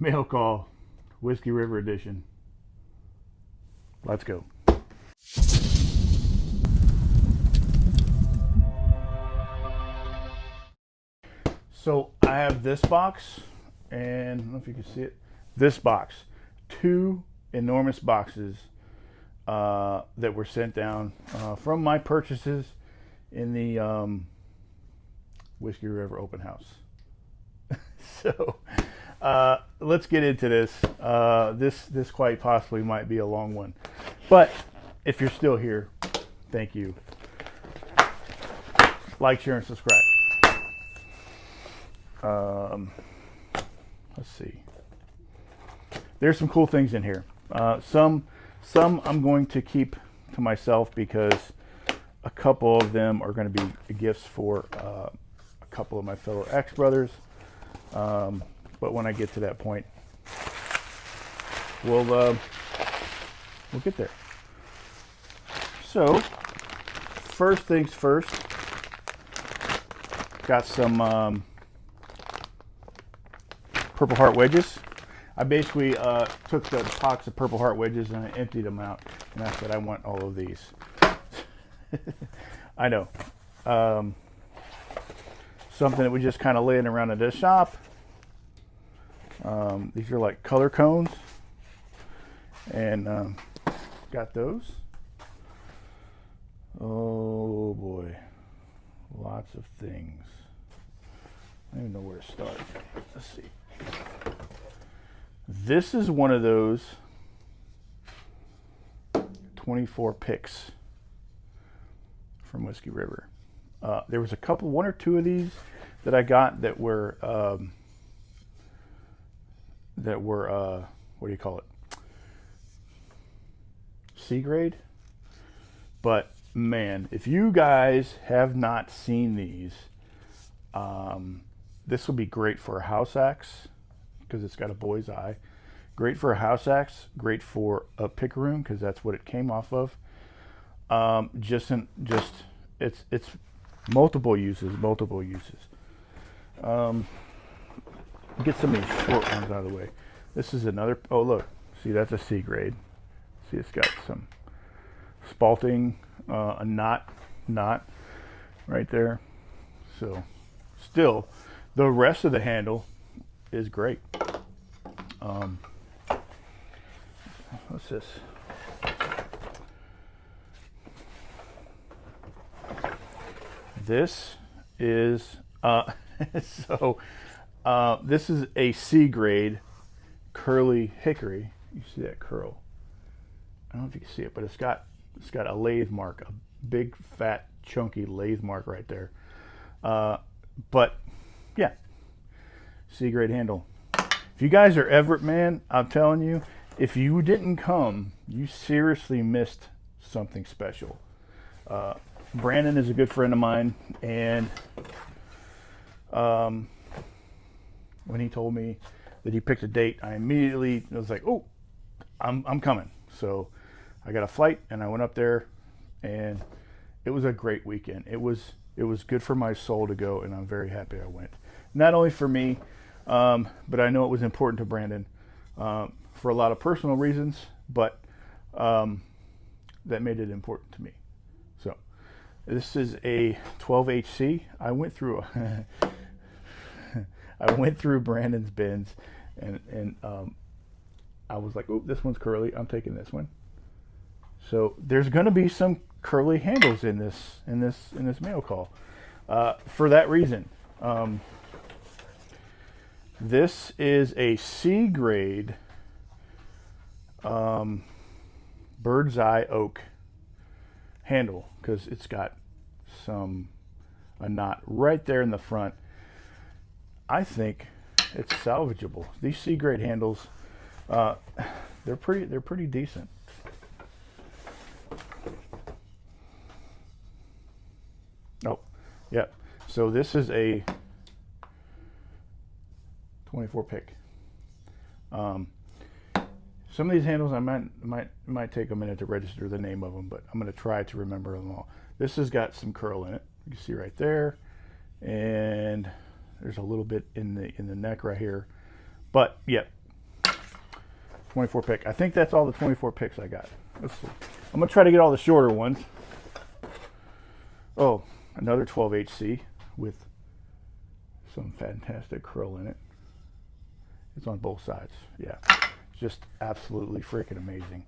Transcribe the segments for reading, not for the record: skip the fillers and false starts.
Mail call, Whiskey River edition. Let's go. So I have this box, and I don't know if you can see it. This box, 2 enormous boxes that were sent down from my purchases in the Whiskey River open house. So let's get into this. This quite possibly might be a long one, but if you're still here, thank you. Like, share, and subscribe. Let's see. There's some cool things in here. Some I'm going to keep to myself because a couple of them are going to be gifts for a couple of my fellow ex-brothers. But when I get to that point, we'll get there. So, first things first, got some Purple Heart wedges. I basically took the box of Purple Heart wedges and I emptied them out, and I said I want all of these. I know. Something that was just kind of laying around in this shop. These are like color cones, and got those. Oh boy, lots of things. I don't even know where to start. Let's see. This is one of those 24 picks from Whiskey River. There was a couple, 1 or 2 of these that I got that were what do you call it? C grade. But man, if you guys have not seen these, this will be great for a house axe because it's got a boy's eye. Great for a house axe. Great for a picaroon because that's what it came off of. It's multiple uses. Get some of these short ones out of the way. This is another. Oh look, see that's a C grade. See it's got some spalting, a knot right there. So still, the rest of the handle is great. What's this? This is this is a C grade curly hickory. You see that curl? I don't know if you can see it, but it's got a lathe mark, a big fat chunky lathe mark right there. But yeah, C grade handle. If you guys are ever, man, I'm telling you, if you didn't come, you seriously missed something special. Brandon is a good friend of mine, and when he told me that he picked a date, I immediately was like, "Oh, I'm coming." So I got a flight, and I went up there, and it was a great weekend. It was good for my soul to go, and I'm very happy I went. Not only for me, but I know it was important to Brandon for a lot of personal reasons, but that made it important to me. So this is a 12HC. I went through Brandon's bins, and I was like, "Oh, this one's curly. I'm taking this one." So there's going to be some curly handles in this mail call. For that reason, this is a C grade bird's eye oak handle because it's got a knot right there in the front. I think it's salvageable. These C grade handles, they're pretty decent. Oh, yeah. So this is a 24 pick. Some of these handles I might take a minute to register the name of them, but I'm going to try to remember them all. This has got some curl in it. You can see right there, and there's a little bit in the neck right here. But yeah, 24 pick. I think that's all the 24 picks I got. Let's see. I'm going to try to get all the shorter ones. Oh, another 12HC with some fantastic curl in it. It's on both sides. Yeah, just absolutely freaking amazing.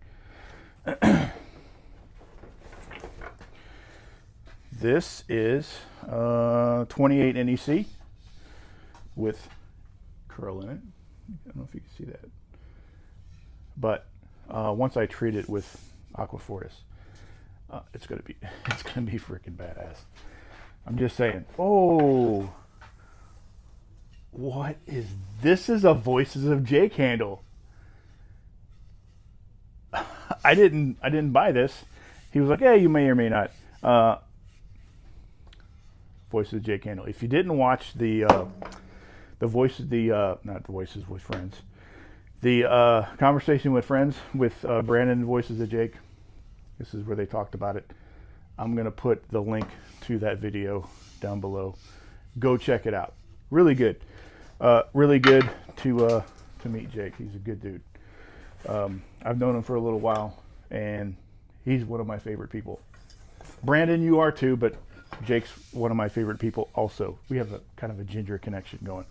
This is 28 NEC with curl in it. I don't know if you can see that. But once I treat it with Aquafortis, it's gonna be freaking badass. I'm just saying. Oh, what is this? Is a Voices of Jake handle. I didn't buy this. He was like, "Yeah, you may or may not." Voices of Jake handle. If you didn't watch the Voices, not the Voices with Friends, the Conversation with Friends with Brandon and Voices of Jake, this is where they talked about it. I'm gonna put the link to that video down below. Go check it out. Really good. Really good to meet Jake. He's a good dude. I've known him for a little while, and he's one of my favorite people. Brandon, you are too, but Jake's one of my favorite people also. We have a kind of a ginger connection going.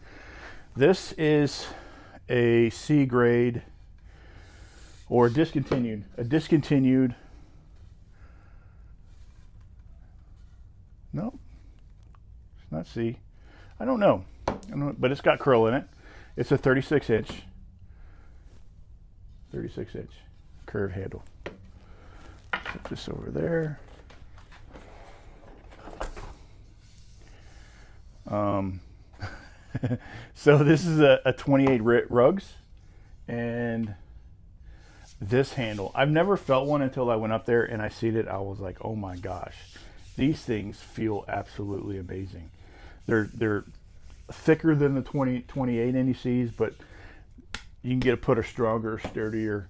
This is a C grade or discontinued. A discontinued. No, it's not C. I don't know, but it's got curl in it. It's a 36 inch curved handle. Put this over there. So this is a 28 rugs, and this handle, I've never felt one until I went up there and I seen it. I was like, oh my gosh, these things feel absolutely amazing. They're thicker than the 28 NECs, but you can get put a stronger, sturdier.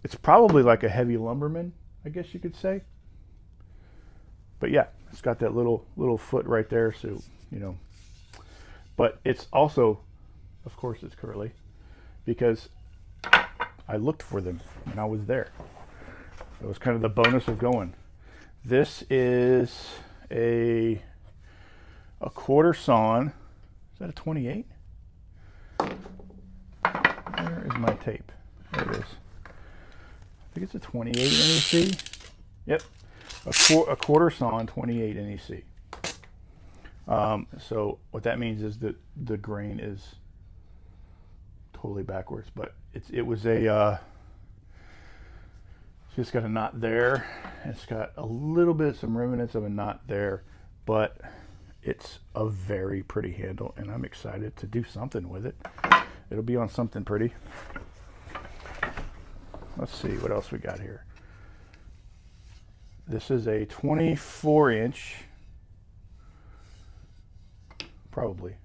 It's probably like a heavy lumberman, I guess you could say. But yeah, it's got that little foot right there, so you know. But it's also, of course, it's curly because I looked for them when I was there. It was kind of the bonus of going. This is a quarter sawn. Is that a 28? Where is my tape? There it is. I think it's a 28 NEC. Yep, a quarter sawn 28 NEC. So what that means is that the grain is totally backwards, but it was a it's got a knot there, and it's got a little bit, some remnants of a knot there, but it's a very pretty handle, and I'm excited to do something with it. It'll be on something pretty. Let's see what else we got here. This is a 24 inch, probably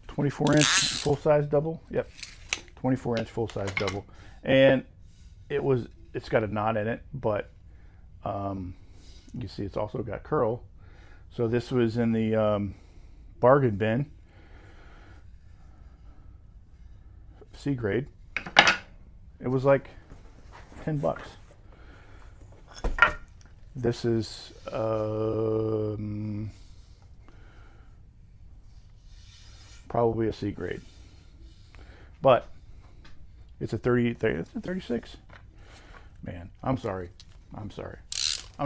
24 inch full size double. Yep, 24 inch full size double, and it's got a knot in it, but you see it's also got curl. So this was in the bargain bin, C grade. It was like $10. This is probably a C grade, but it's a 36. Man, I'm sorry. I'm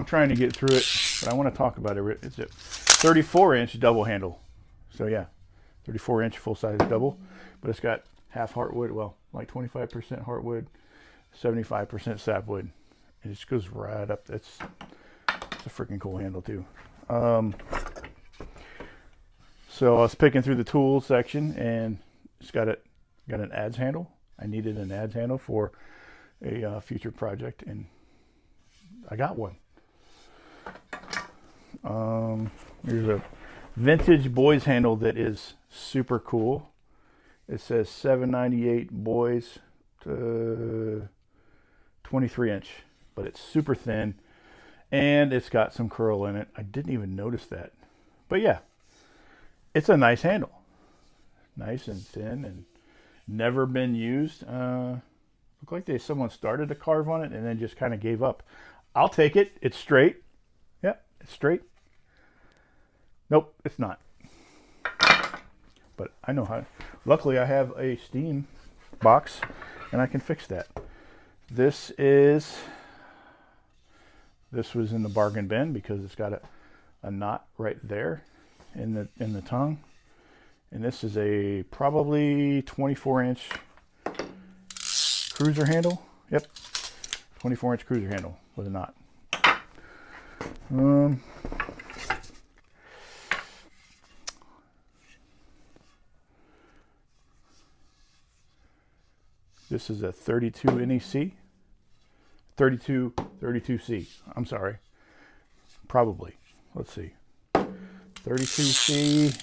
trying to get through it, but I want to talk about it. It's a 34 inch double handle. So yeah, 34 inch full size double, but it's got half heartwood, well, like 25% heartwood, 75% sapwood. It just goes right up. It's a freaking cool handle too. So I was picking through the tools section, and it's got an adze handle. I needed an adze handle for a future project, and I got one. Here's a vintage boys handle that is super cool. It says 798 boys to 23 inch, but it's super thin, and it's got some curl in it. I didn't even notice that, but yeah, it's a nice handle, nice and thin, and Never been used. Look like someone started to carve on it and then just kind of gave up. I'll take it. It's straight. Yep, it's straight. Nope, it's not. But I know how. Luckily, I have a steam box and I can fix that. This was in the bargain bin because it's got a knot right there in the tongue. And this is a probably 24-inch cruiser handle. Yep, 24-inch cruiser handle with a knot. This is a 32 NEC. 32C. I'm sorry. Probably. Let's see. 32C.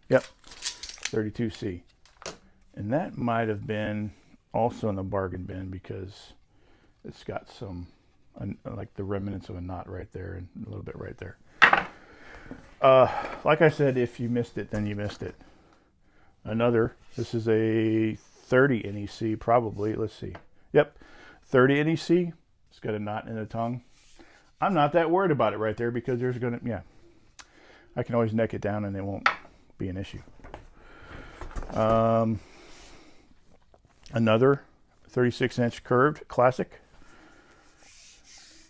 Yep. 32C. And that might have been also in the bargain bin because it's got some like the remnants of a knot right there and a little bit right there. Like I said, if you missed it, then you missed it. This is a 30 NEC probably. Let's see. Yep. 30 NEC. It's got a knot in the tongue. I'm not that worried about it right there because there's going to, yeah. I can always neck it down and it won't be an issue. Another 36-inch curved classic.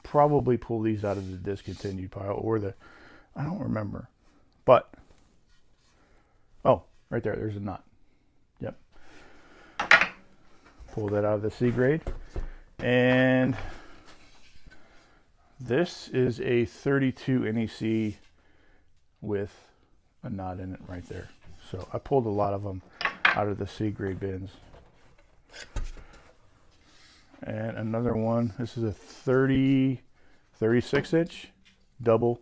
Probably pull these out of the discontinued pile or I don't remember. But, oh, right there, there's a knot. Yep. Pull that out of the C grade. And this is a 32 NEC with a knot in it right there. So I pulled a lot of them out of the C grade bins. And another one, this is a 36-inch double.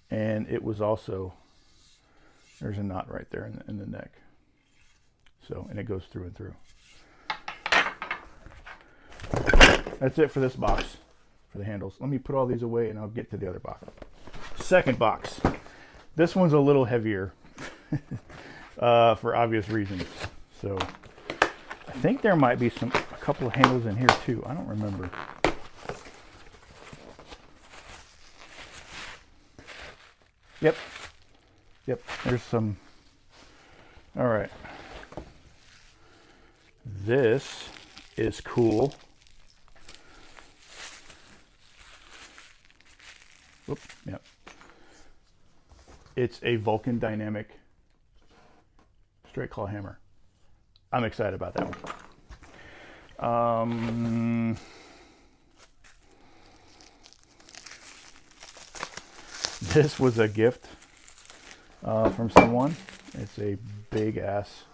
And it was also, there's a knot right there in the neck. So, and it goes through and through. That's it for this box, for the handles. Let me put all these away and I'll get to the other box. Second box. This one's a little heavier for obvious reasons. So I think there might be a couple of handles in here too. I don't remember. Yep. There's some. All right. This is cool. Whoop. Yep. It's a Vulcan Dynamic straight claw hammer. I'm excited about that one. This was a gift from someone. It's a big ass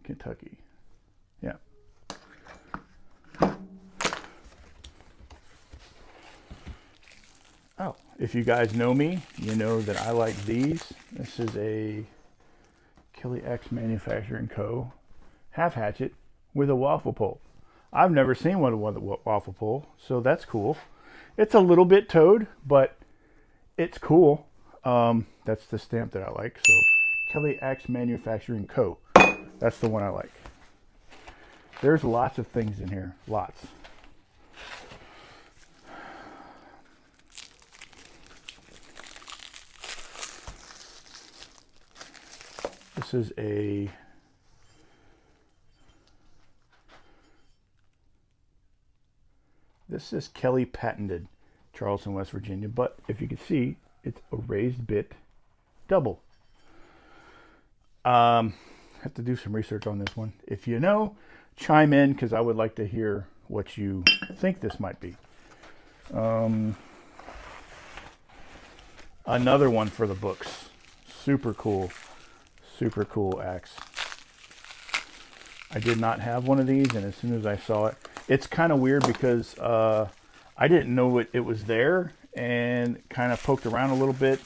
Kentucky. Yeah. Oh, if you guys know me, you know that I like these. This is a Kelly X Manufacturing Co. half hatchet with a waffle pole. I've never seen one with a waffle pole, so that's cool. It's a little bit toed, but it's cool. That's the stamp that I like. So Kelly X Manufacturing Co. That's the one I like. There's lots of things in here. Lots. This is Kelly patented Charleston, West Virginia, but if you can see, it's a raised bit double. Have to do some research on this one. If you know, chime in because I would like to hear what you think this might be. Another one for the books. Super cool axe. I did not have one of these, and as soon as I saw it, it's kind of weird because I didn't know it was there, and kind of poked around a little bit.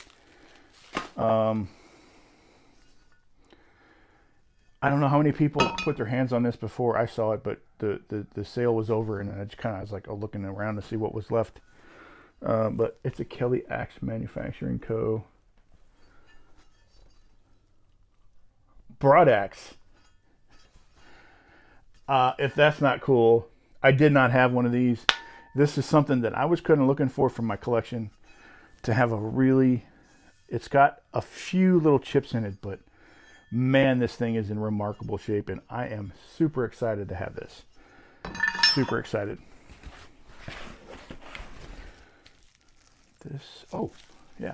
I don't know how many people put their hands on this before I saw it, but the sale was over, and I just kind of was like looking around to see what was left. But it's a Kelly Axe Manufacturing Co. broad axe. If that's not cool, I did not have one of these. This is something that I was kind of looking for my collection, to have a really, it's got a few little chips in it, but man, this thing is in remarkable shape, and I am super excited to have this. Super excited. This, oh, yeah.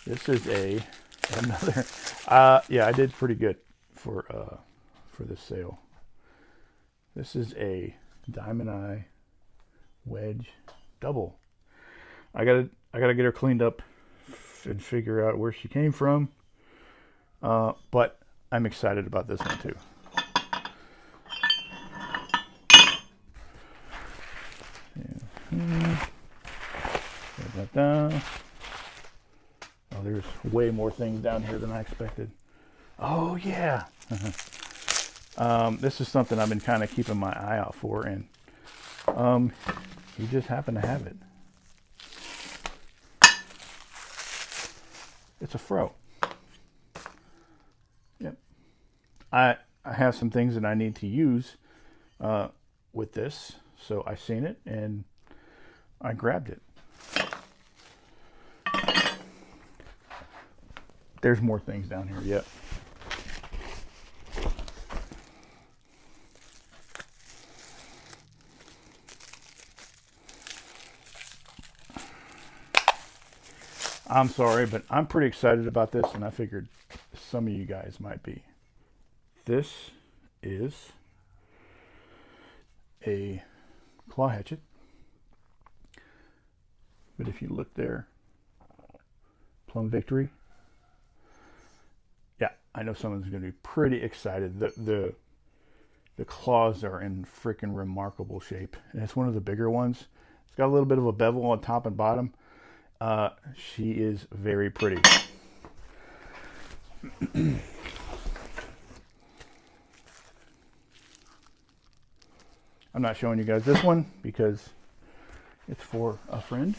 This is another, yeah, I did pretty good for this sale. This is a Diamond Eye wedge double. I gotta get her cleaned up and figure out where she came from. But I'm excited about this one too. Oh, there's way more things down here than I expected. Oh yeah. This is something I've been kind of keeping my eye out for, and you just happen to have it. It's a fro. Yep. I have some things that I need to use with this, so I seen it and I grabbed it. There's more things down here. Yep. I'm sorry, but I'm pretty excited about this, and I figured some of you guys might be. This is a claw hatchet, but if you look there, Plum Victory. Yeah, I know someone's going to be pretty excited. The claws are in freaking remarkable shape, and it's one of the bigger ones. It's got a little bit of a bevel on top and bottom. She is very pretty. I'm not showing you guys this one because it's for a friend.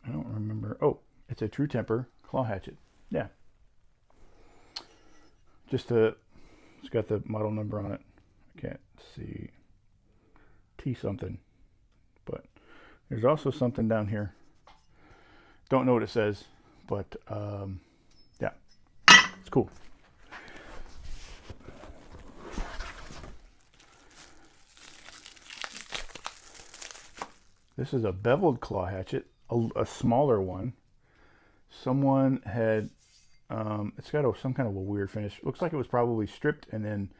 I don't remember. Oh, it's a True Temper claw hatchet. Yeah. It's got the model number on it. I can't see. T something. But there's also something down here. Don't know what it says, but yeah, it's cool. This is a beveled claw hatchet, a smaller one. Someone had, it's got some kind of a weird finish. Looks like it was probably stripped and then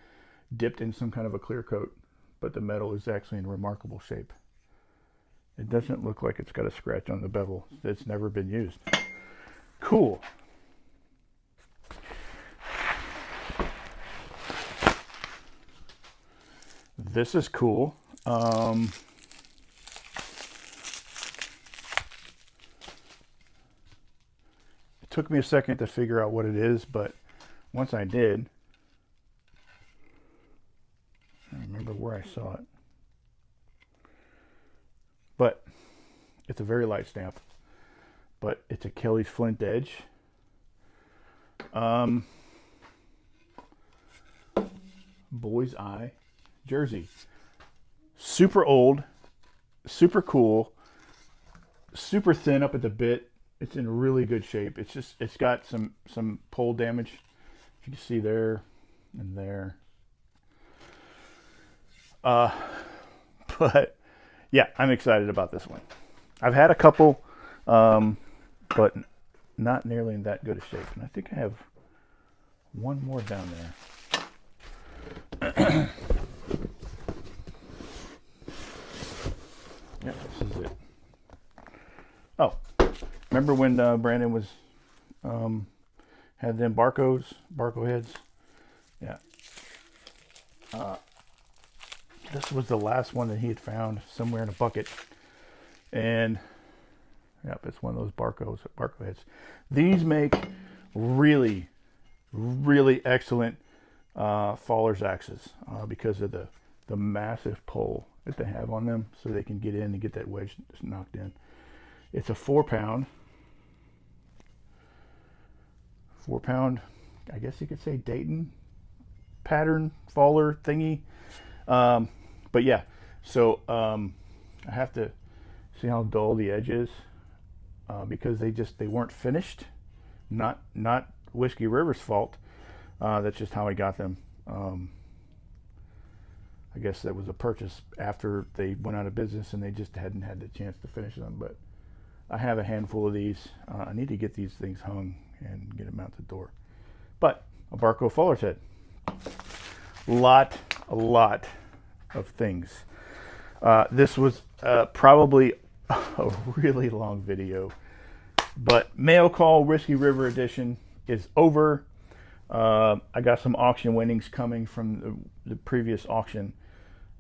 dipped in some kind of a clear coat, but the metal is actually in remarkable shape. It doesn't look like it's got a scratch on the bevel. It's never been used. Cool. This is cool. It took me a second to figure out what it is, but once I did, I remember where I saw it. But it's a very light stamp. But it's a Kelly's Flint Edge. Boy's Eye jersey. Super old, super cool, super thin up at the bit. It's in really good shape. It's got some pole damage. If you can see there and there. But yeah, I'm excited about this one. I've had a couple, but not nearly in that good a shape. And I think I have one more down there. Yeah, this is it. Oh, remember when Brandon was had them Barco heads? Yeah. This was the last one that he had found somewhere in a bucket, and yep, it's one of those Barco heads. These make really, really excellent faller's axes because of the massive pole that they have on them, so they can get in and get that wedge knocked in. It's a 4-pound. 4-pound, I guess you could say Dayton pattern faller thingy. But yeah, so I have to see how dull the edge is because they weren't finished. Not Whiskey River's fault. That's just how I got them. I guess that was a purchase after they went out of business and they just hadn't had the chance to finish them. But I have a handful of these. I need to get these things hung and get them out the door. But a Barco Fuller's head. A lot of things. This was probably a really long video, but Mail Call Whiskey River edition is over. I got some auction winnings coming from the previous auction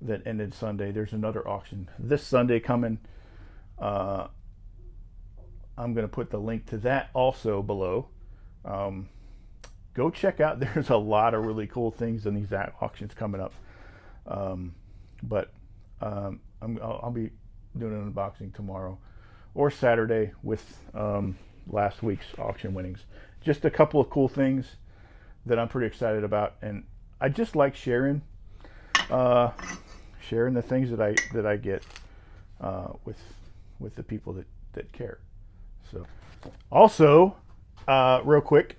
that ended Sunday. There's another auction this Sunday coming. I'm going to put the link to that also below. Go check out. There's a lot of really cool things in these auctions coming up. But I'll be doing an unboxing tomorrow or Saturday with last week's auction winnings. Just a couple of cool things that I'm pretty excited about, and I just like sharing the things that I get with the people that care. So, also, real quick,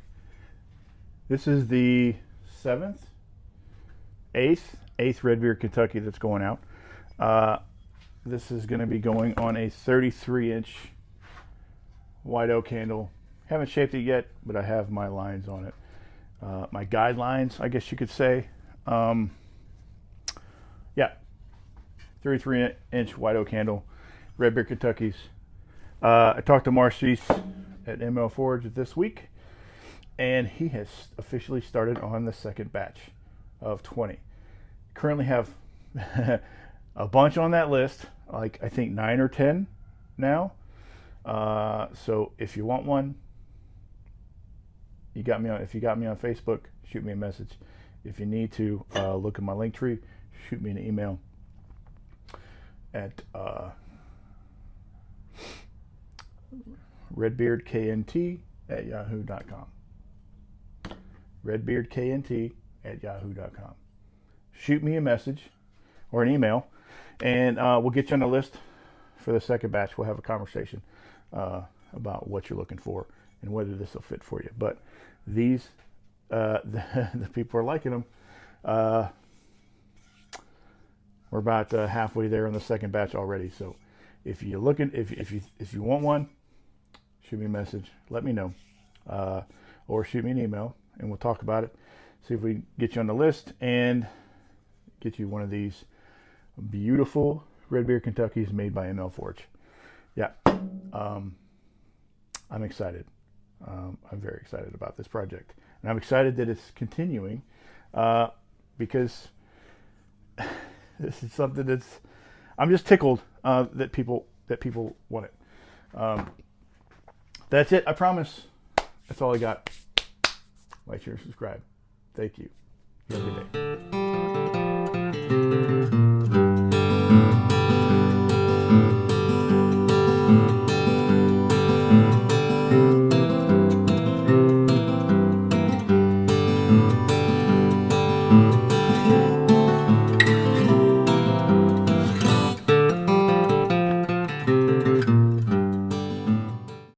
this is the 8th Redbeard Kentucky that's going out. This is going to be going on a 33-inch white oak handle. Haven't shaped it yet, but I have my lines on it. My guidelines, I guess you could say. Yeah, 33-inch white oak handle, Redbeard Kentuckies. I talked to Marcis at ML Forge this week, and he has officially started on the second batch of 20. Currently have a bunch on that list, like I think 9 or 10 now. So if you want one, if you got me on Facebook, shoot me a message. If you need to look at my link tree, shoot me an email at redbeardknt@yahoo.com. redbeardknt@yahoo.com. Shoot me a message or an email, and we'll get you on the list for the second batch. We'll have a conversation about what you're looking for and whether this will fit for you. But these, the people are liking them. We're about halfway there on the second batch already. So if you're looking, if you want one, shoot me a message. Let me know, or shoot me an email, and we'll talk about it. See if we can get you on the list and get you one of these beautiful Redbeard Kentuckys made by ML Forge. Yeah, I'm excited. I'm very excited about this project, and I'm excited that it's continuing because this is something that's. I'm just tickled that people want it. That's it. I promise. That's all I got. Like, share, subscribe. Thank you. Have a good day.